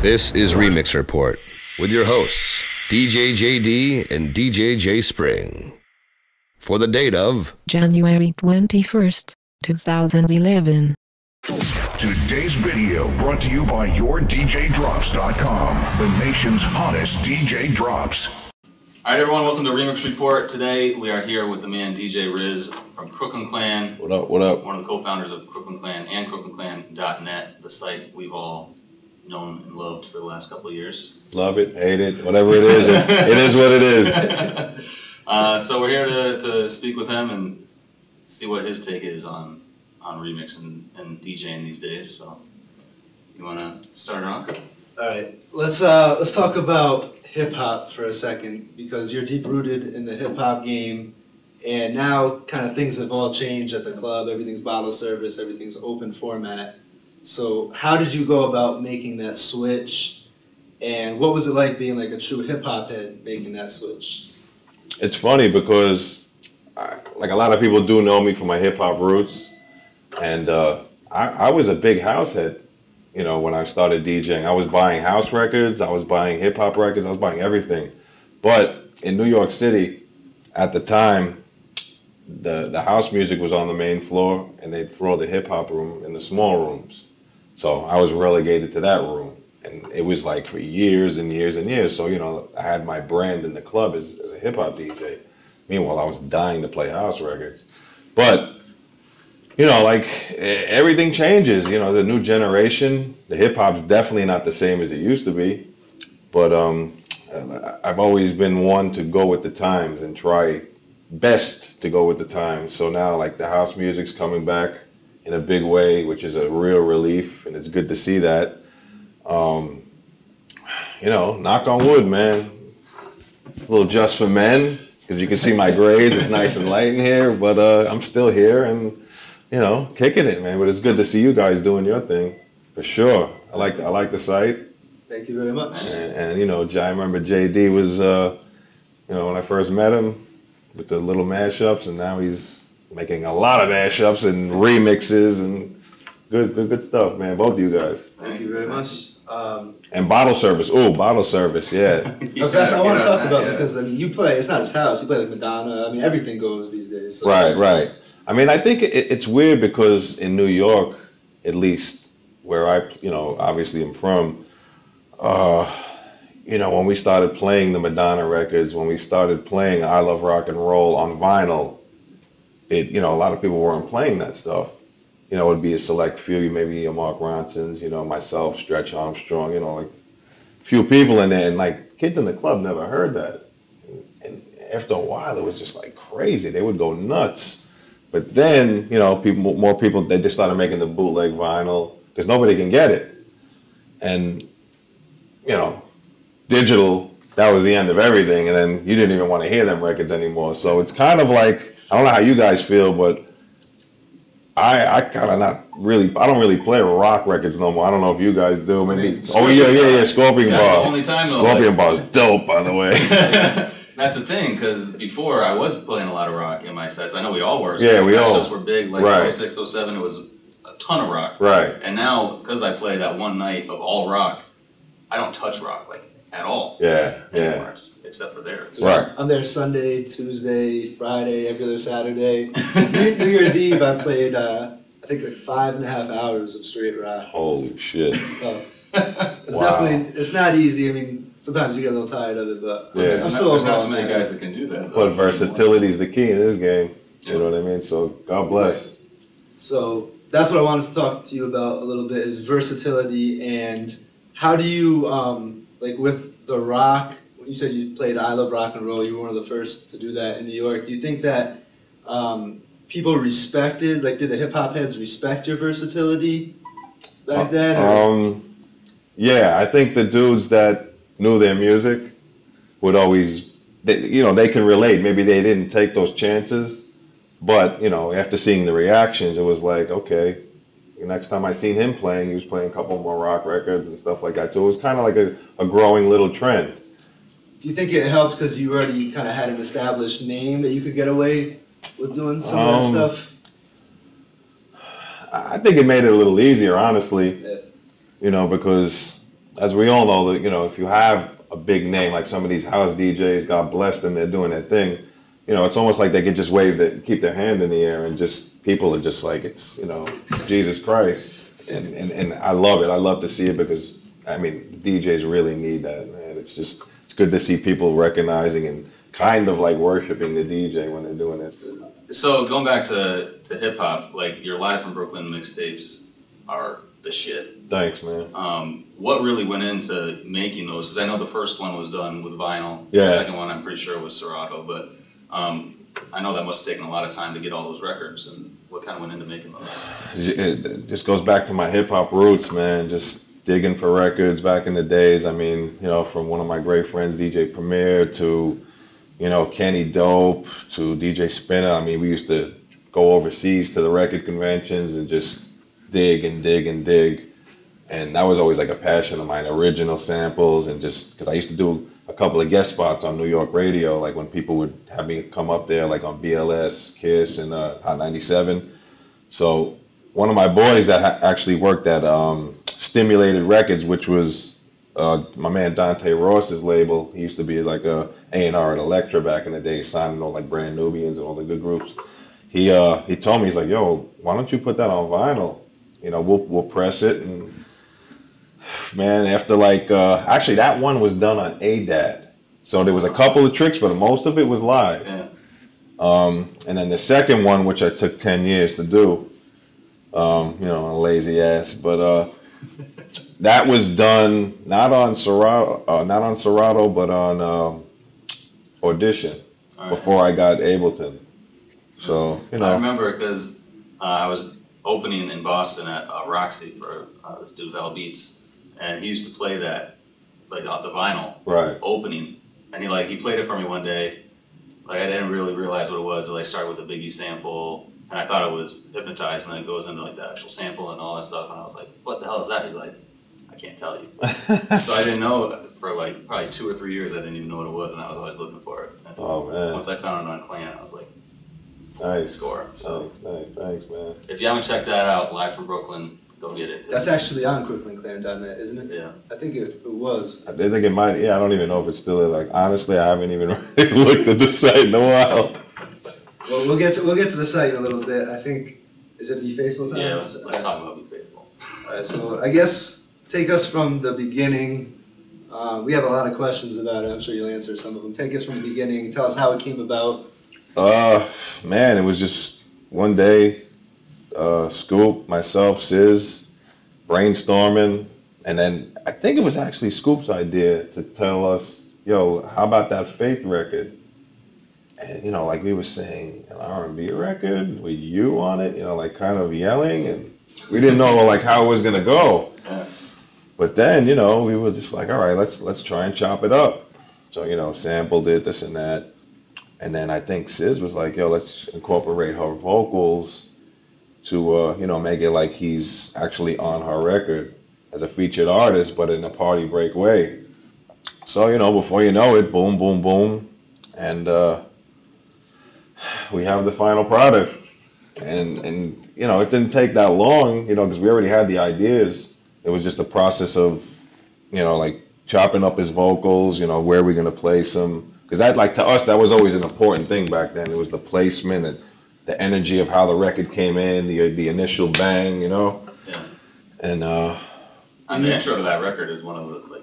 This is Remix Report with your hosts, DJ JD and DJ J Spring. For the date of January 21st, 2011. Today's video brought to you by YourDJDrops.com, the nation's hottest DJ drops. Alright everyone, welcome to Remix Report. Today we are here with the man DJ Riz from Crooklyn Clan. What up, what up? One of the co-founders of Crooklyn Clan and CrooklynClan.net, the site we've all known and loved for the last couple of years. Love it, hate it, whatever it is, it is what it is. So we're here to speak with him and see what his take is on remix and DJing these days. So you want to start it off? All right, let's talk about hip hop for a second, because you're deep rooted in the hip hop game, and now kind of things have all changed at the club. Everything's bottle service, everything's open format. So how did you go about making that switch, and what was it like being like a true hip hop head making that switch? It's funny because like a lot of people do know me for my hip hop roots, and I was a big house head. You know, when I started DJing, I was buying house records, I was buying hip hop records, I was buying everything. But in New York City, at the time, the house music was on the main floor, and they'd throw the hip hop room in the small rooms. So I was relegated to that room, and it was like for years and years and years. So, you know, I had my brand in the club as a hip hop DJ. Meanwhile, I was dying to play house records. But you know, like, everything changes. You know, the new generation, the hip hop's definitely not the same as it used to be. But I've always been one to go with the times and try best to go with the times. So now, like, the house music's coming back in a big way, which is a real relief, and it's good to see that. You know, knock on wood, man. A little just for men, because you can see my grays. It's nice and light in here, but I'm still here and, you know, kicking it, man. But it's good to see you guys doing your thing, for sure. I like the site. Thank you very much. And you know, I remember JD was, you know, when I first met him with the little mashups, and now he's making a lot of mashups and remixes and good stuff, man. Both of you guys. Thank you very much. And bottle service. Oh, bottle service, yeah. That's what I want to talk about, because I mean, you play. It's not his house. You play like Madonna. I mean, everything goes these days. So. Right. I mean, I think it's weird because in New York, at least where I, you know, obviously am from, you know, when we started playing the Madonna records, when we started playing I Love Rock and Roll on vinyl, you know, a lot of people weren't playing that stuff. You know, it would be a select few, maybe your Mark Ronsons, you know, myself, Stretch Armstrong, you know, like few people in there, and like kids in the club never heard that. And after a while, it was just like crazy. They would go nuts. But then, you know, more people, they just started making the bootleg vinyl because nobody can get it. And, you know, digital, that was the end of everything. And then you didn't even want to hear them records anymore. So it's kind of like, I don't know how you guys feel, but I kind of not really, I don't really play rock records no more. I don't know if you guys do. Maybe. Oh, yeah, Scorpion Bar. That's the only time, though. Scorpion Bar is dope, by the way. That's the thing, because before I was playing a lot of rock in my sets. I know we all were. Yeah, we all. Sets were big, like right. 06, 07, it was a ton of rock. Right. And now, because I play that one night of all rock, I don't touch rock, like, at all. Yeah. Except for there. Right. I'm there Sunday, Tuesday, Friday, every other Saturday. New Year's Eve, I played, I think, like 5.5 hours of straight rock. Holy shit. It's definitely, it's not easy. I mean, sometimes you get a little tired of it, but yeah. I'm still there's not too many guys that can do that. But versatility is the key in this game. You know what I mean? So God bless. So that's what I wanted to talk to you about a little bit, is versatility. And how do you, like with the rock, when you said you played I Love Rock and Roll, you were one of the first to do that in New York. Do you think that people respected, like did the hip hop heads respect your versatility back then? Or? Yeah, I think the dudes that knew their music would always, you know, they can relate. Maybe they didn't take those chances, but, you know, after seeing the reactions, it was like, okay, the next time I seen him playing, he was playing a couple more rock records and stuff like that. So it was kind of like a growing little trend. Do you think it helped because you already kind of had an established name that you could get away with doing some of that stuff? I think it made it a little easier, honestly. Yeah. You know, because as we all know, that if you have a big name like some of these house DJs, God bless them, they're doing their thing. It's almost like they could just keep their hand in the air, and just people are just like, it's Jesus Christ, and I love it. I love to see it because DJs really need that, man. It's good to see people recognizing and kind of like worshiping the DJ when they're doing this. So going back to hip hop, like your Live from Brooklyn mixtapes are the shit. Thanks, man. What really went into making those? Because I know the first one was done with vinyl. Yeah. The second one I'm pretty sure was Serato, but I know that must have taken a lot of time to get all those records. And what kind of went into making those? It just goes back to my hip hop roots, man. Just digging for records back in the days. From one of my great friends, DJ Premier, to Kenny Dope, to DJ Spinner. We used to go overseas to the record conventions and just dig and dig and dig. And that was always like a passion of mine, original samples, and just because I used to do a couple of guest spots on New York radio, like when people would have me come up there, like on BLS, Kiss, and Hot 97. So one of my boys that actually worked at Stimulated Records, which was my man Dante Ross's label. He used to be like a A&R at Elektra back in the day, signing all like Brand Nubians and all the good groups. He told me, he's like, yo, why don't you put that on vinyl? We'll press it. And man, after actually that one was done on ADAT. So there was a couple of tricks, but most of it was live. Yeah. And then the second one, which I took 10 years to do, a lazy ass, but that was done not on Serato, but on Audition before I got Ableton. So I remember because I was opening in Boston at Roxy for this dude Val Beats, and he used to play that the vinyl opening, and he played it for me one day. I didn't really realize what it was. I started with a Biggie sample, and I thought it was Hypnotized, and then it goes into the actual sample and all that stuff, and I was like, what the hell is that? He's like, I can't tell you. So I didn't know for probably 2 or 3 years. I didn't even know what it was, and I was always looking for it. And oh man! Once I found it on Clan, I was like, nice score. So nice, thanks, man. If you haven't checked that out, Live from Brooklyn, go get it. That's actually on CrooklynClan.net, isn't it? Yeah. I think it was. I think it might. Yeah, I don't even know if it's still there. Honestly, I haven't even looked at the site in a while. Well, we'll get to the site in a little bit. I think, is it Be Faithful time? Yeah, let's talk about Be Faithful. All right, so I guess take us from the beginning. We have a lot of questions about it. I'm sure you'll answer some of them. Take us from the beginning. Tell us how it came about. Man, it was just one day, Scoop, myself, Sizz, brainstorming, and then I think it was actually Scoop's idea to tell us, yo, how about that Faith record? And, we were saying, an R&B record with you on it, kind of yelling, and we didn't know, how it was going to go. Yeah. But then, we were just like, all right, let's try and chop it up. So, sampled it, this and that. And then I think Sizz was like, yo, let's incorporate her vocals to, make it like he's actually on her record as a featured artist, but in a party break way. So, before you know it, boom, boom, boom. And we have the final product. And it didn't take that long, because we already had the ideas. It was just a process of, chopping up his vocals, where are we going to place them? Because to us, that was always an important thing back then. It was the placement and the energy of how the record came in, the initial bang, Yeah. And the intro to that record is one of the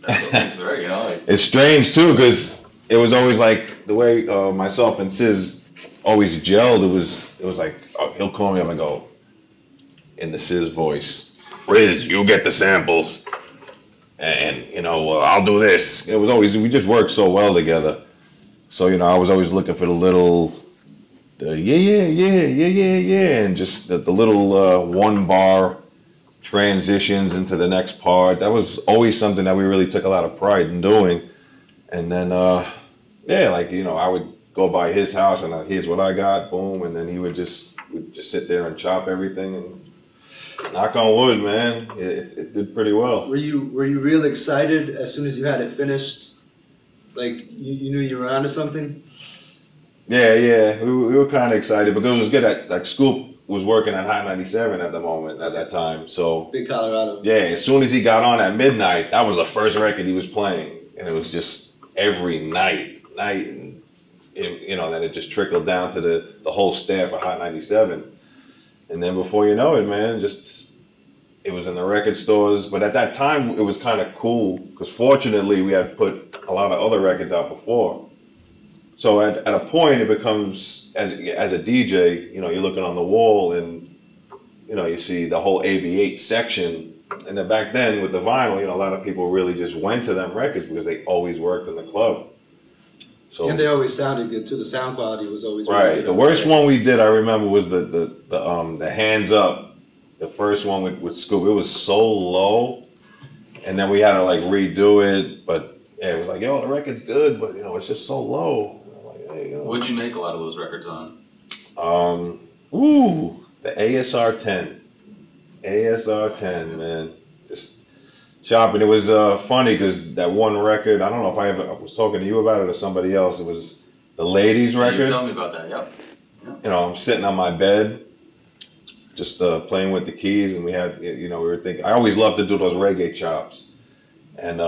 that's what makes the record, It's strange too, because it was always the way myself and Sizz always gelled. It was like he'll call me up and go in the Sizz voice, Riz, you get the samples. And, I'll do this. It was always, we just worked so well together. So, I was always looking for the little, yeah, and just the little 1-bar transitions into the next part. That was always something that we really took a lot of pride in doing. And then, I would go by his house and here's what I got, boom. And then we'd just sit there and chop everything and knock on wood, man. It did pretty well. Were you real excited as soon as you had it finished? You knew you were onto something? Yeah. We were kind of excited because it was good. Scoop was working at Hot 97 at the moment, at that time. So Big Colorado. Yeah, as soon as he got on at midnight, that was the first record he was playing. And it was just every night. And you know, then it just trickled down to the whole staff of Hot 97. And then before you know it, man, it was in the record stores. But at that time, it was kind of cool because fortunately we had put a lot of other records out before. So at a point, it becomes, as a DJ, you know, you're looking on the wall and, you know, you see the whole AV8 section. And then back then with the vinyl, you know, a lot of people really just went to them records because they always worked in the club. So, and they always sounded good too. The sound quality was always right. Really good. The worst one we did, I remember, was the Hands Up. The first one with Scoop. It was so low, and then we had to like redo it. But yeah, it was like, yo, the record's good, but you know, it's just so low. What'd you make a lot of those records on? The ASR 10. ASR 10, man. Just chopping. It was funny because that one record, I don't know if I was talking to you about it or somebody else. It was the Ladies record. You tell me about that, yep. You know, I'm sitting on my bed, just playing with the keys, and we had, you know, we were thinking, I always loved to do those reggae chops. And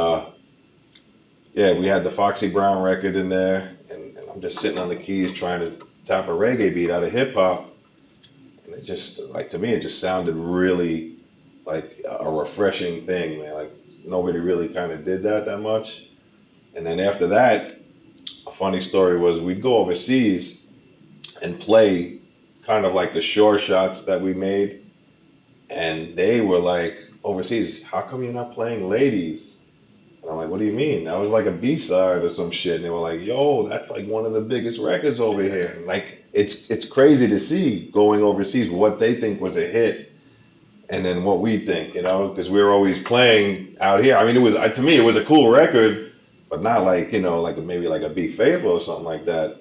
yeah, we had the Foxy Brown record in there. I'm just sitting on the keys trying to tap a reggae beat out of hip hop. And it just, like, to me, it just sounded really like a refreshing thing, man. Like, nobody really kind of did that much. And then after that, a funny story was we'd go overseas and play kind of like the shore shots that we made. And they were like, overseas, how come you're not playing Ladies? And I'm like, what do you mean? That was like a B-side or some shit. And they were like, yo, that's like one of the biggest records over here. And like, it's crazy to see going overseas what they think was a hit and then what we think, you know, because we were always playing out here. I mean, it was, to me, it was a cool record, but not like, you know, like maybe like a Be Faithful or something like that.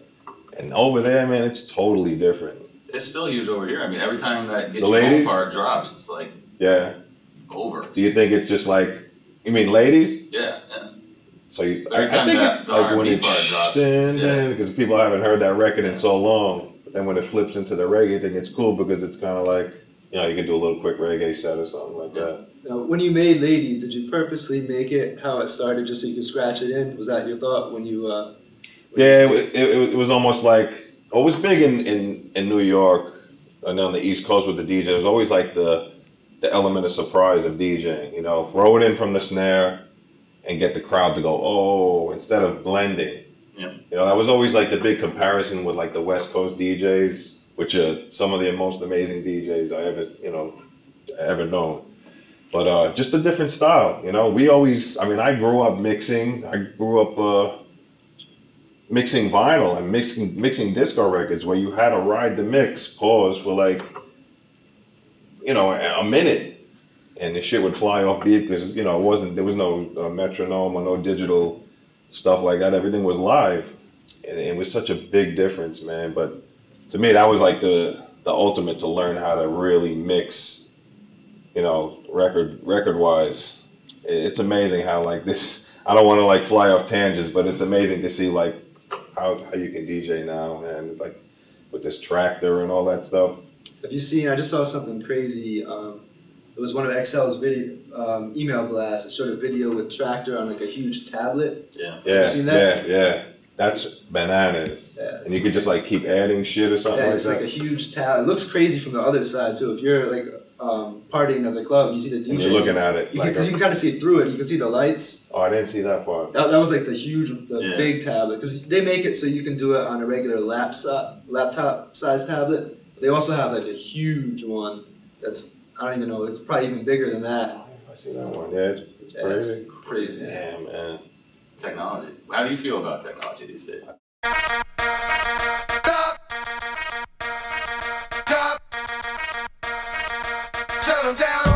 And over there, man, it's totally different. It's still huge over here. I mean, every time that Get The Your Home Ladies? part drops, it's like, Yeah. over. Do you think it's just like, you mean Ladies? Yeah, yeah. So I Every time think that it's the like when R&B it's part drops, because people haven't heard that record in so long. But then when it flips into the reggae thing, it's cool because it's kind of like, you know, you can do a little quick reggae set or something like that. Now, when you made Ladies, did you purposely make it how it started just so you could scratch it in? Was that your thought when you? Yeah, it was almost like, it was big in New York and on the East Coast with the DJ. It was always like the element of surprise of DJing, you know, throw it in from the snare and get the crowd to go, oh, instead of blending. Yeah. You know, that was always like the big comparison with like the West Coast DJs, which are some of the most amazing DJs I ever known. But just a different style, you know. We always, I mean, I grew up mixing. I grew up mixing vinyl and mixing disco records where you had to ride the mix, pause for like, you know, a minute. And the shit would fly off beat because, you know, there was no metronome or no digital stuff like that. Everything was live. And it was such a big difference, man. But to me, that was like the ultimate to learn how to really mix, you know, record-wise. It's amazing how, like, this, I don't want to, like, fly off tangents, but it's amazing to see, like, how you can DJ now, man. Like, with this tractor and all that stuff. Have you seen, I just saw something crazy. It was one of XL's video email blasts. It showed a video with Tractor on like a huge tablet. Yeah. Yeah. Have you seen that? Yeah. That's bananas. Yeah, and you could just like keep adding shit or something like it's that. like a huge tablet. It looks crazy from the other side too. If you're like partying at the club and you see the DJ, and you're looking at it. Because you can kind of see through it. You can see the lights. Oh, I didn't see that part. That was like the big tablet. Because they make it so you can do it on a regular laptop size tablet. They also have like a huge one that's, I don't even know, it's probably even bigger than that. I see that one. Yeah, it's crazy. It's crazy. Damn, man. Technology. How do you feel about technology these days? Shut them down.